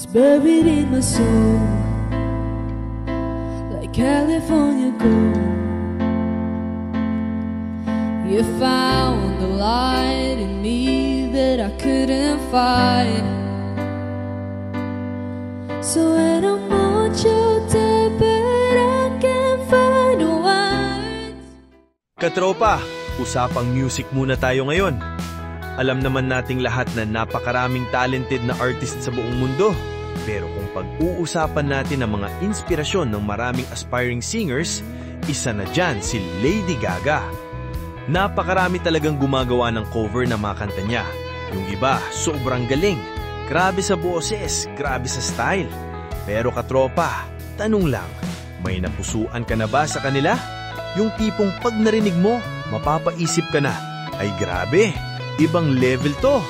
buried in my soul like California gold. You found the light in me that I couldn't find. So when I'm on your dead bed, I can't find the words. Katropa, usapang music muna tayo ngayon. Alam naman nating lahat na napakaraming talented na artist sa buong mundo. Pero kung pag-uusapan natin ang mga inspirasyon ng maraming aspiring singers, isa na dyan si Lady Gaga. Napakarami talagang gumagawa ng cover ng mga kanta niya. Yung iba, sobrang galing. Grabe sa boses, grabe sa style. Pero katropa, tanong lang, may napusuan ka na ba sa kanila? Yung tipong pag narinig mo, mapapaisip ka na, ay grabe, ibang level to.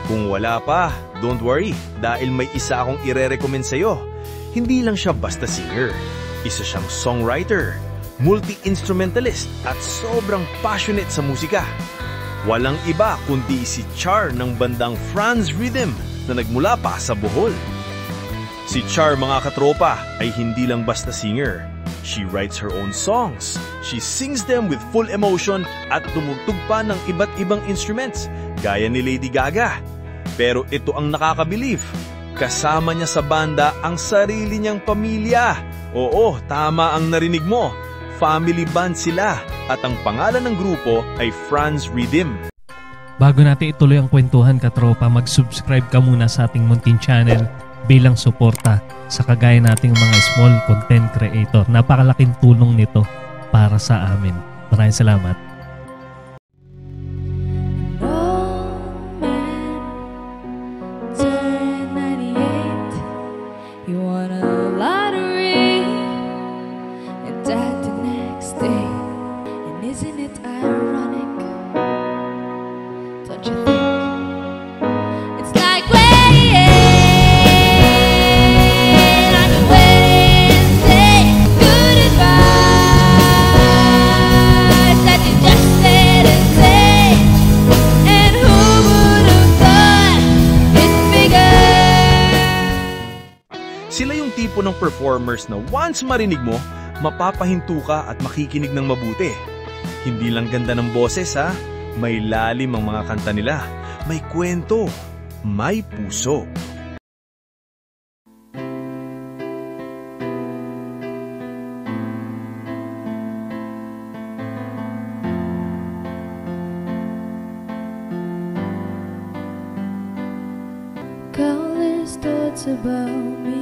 Kung wala pa, don't worry, dahil may isa akong ire-recommend sa'yo. Hindi lang siya basta singer. Isa siyang songwriter, multi-instrumentalist at sobrang passionate sa musika. Walang iba kundi si Char ng bandang Franz Rhythm na nagmula pa sa Bohol. Si Char, mga katropa, ay hindi lang basta singer. She writes her own songs. She sings them with full emotion at tumugtog pa ng iba't ibang instruments, gaya ni Lady Gaga. Pero ito ang nakakabilib. Kasama niya sa banda ang sarili niyang pamilya. Oo, tama ang narinig mo. Family band sila at ang pangalan ng grupo ay Franz Rhythm. Bago natin ituloy ang kwentuhan, katropa, mag-subscribe ka muna sa ating munting channel bilang suporta sa kagaya nating mga small content creator. Napakalaking tulong nito para sa amin. Maraming salamat. Sila yung tipo ng performers na once marinig mo, mapapahinto ka at makikinig ng mabuti. Hindi lang ganda ng boses ha, may lalim ang mga kanta nila, may kwento, may puso. Countless thoughts about me.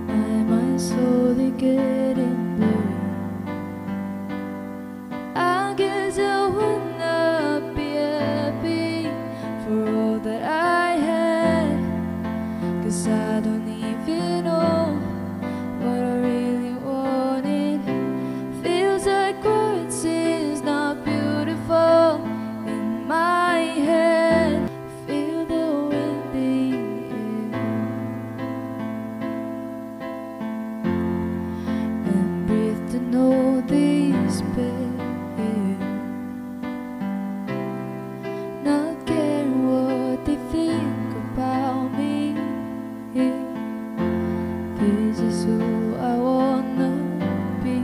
My mind's slowly getting blurry. I guess I would not be happy for all that I had, 'cause I don't even know what I really wanted. Feels like words is not beautiful in my head. Feel the wind in the air and breathe to know this pain. Not caring what they think about me. This is who I wanna be.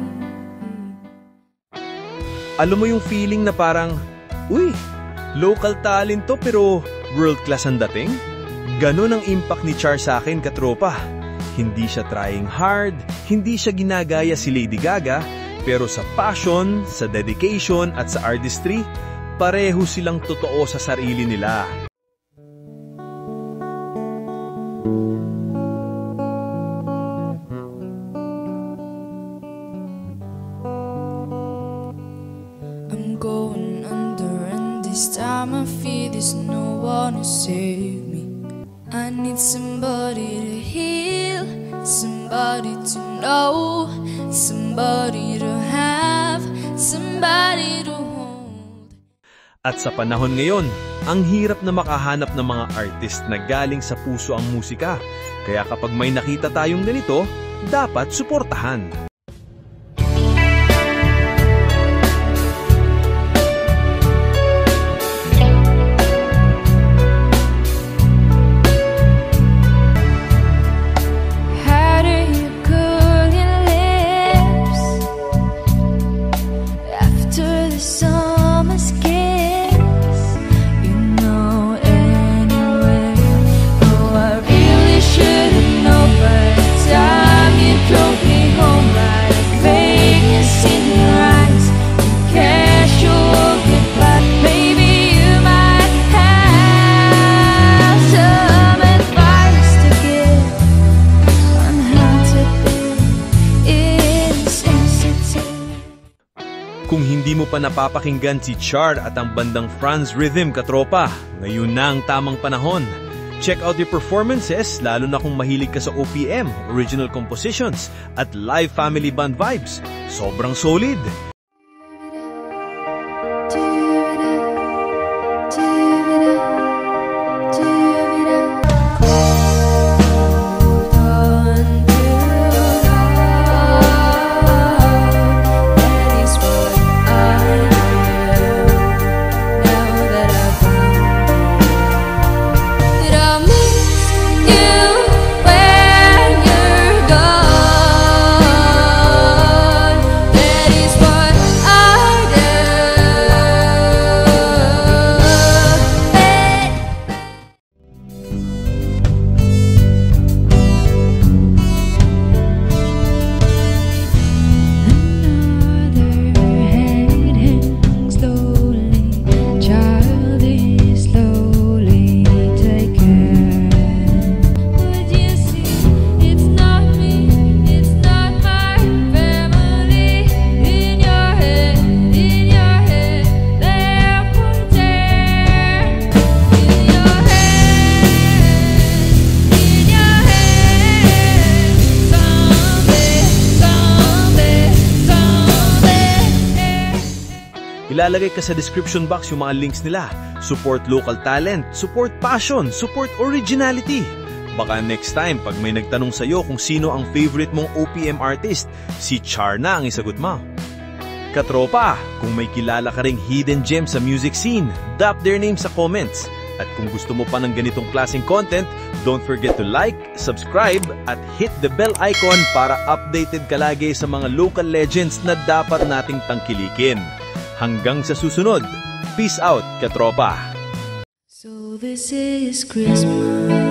Alam mo yung feeling na parang, uy, local talent to pero world class ang dating? Ganon ang impact ni Char sa akin, katropa. Hindi siya trying hard, hindi siya ginagaya si Lady Gaga, pero sa passion, sa dedication at sa artistry, pareho silang totoo sa sarili nila. I'm going under, and this time I feel there's no one to save me. I need somebody to heal, somebody to know, somebody to have, somebody to hold. At sa panahon ngayon, ang hirap na makahanap ng mga artist na galing sa puso ang musika. Kaya kapag may nakita tayong ganito, dapat suportahan. hindi mo pa napapakinggan si Char at ang bandang Franz Rhythm, katropa, ngayon na ang tamang panahon. Check out your performances, lalo na kung mahilig ka sa OPM, original compositions, at live family band vibes. Sobrang solid! Ilalagay ka sa description box yung mga links nila. Support local talent, support passion, support originality. Baka next time, pag may nagtanong sa'yo kung sino ang favorite mong OPM artist, si Char na ang isagot mo. Katropa, kung may kilala ka ring hidden gem sa music scene, drop their name sa comments. At kung gusto mo pa ng ganitong klaseng content, don't forget to like, subscribe, at hit the bell icon para updated ka lagi sa mga local legends na dapat nating tangkilikin. Hanggang sa susunod, peace out, katropa! So this is Christmas.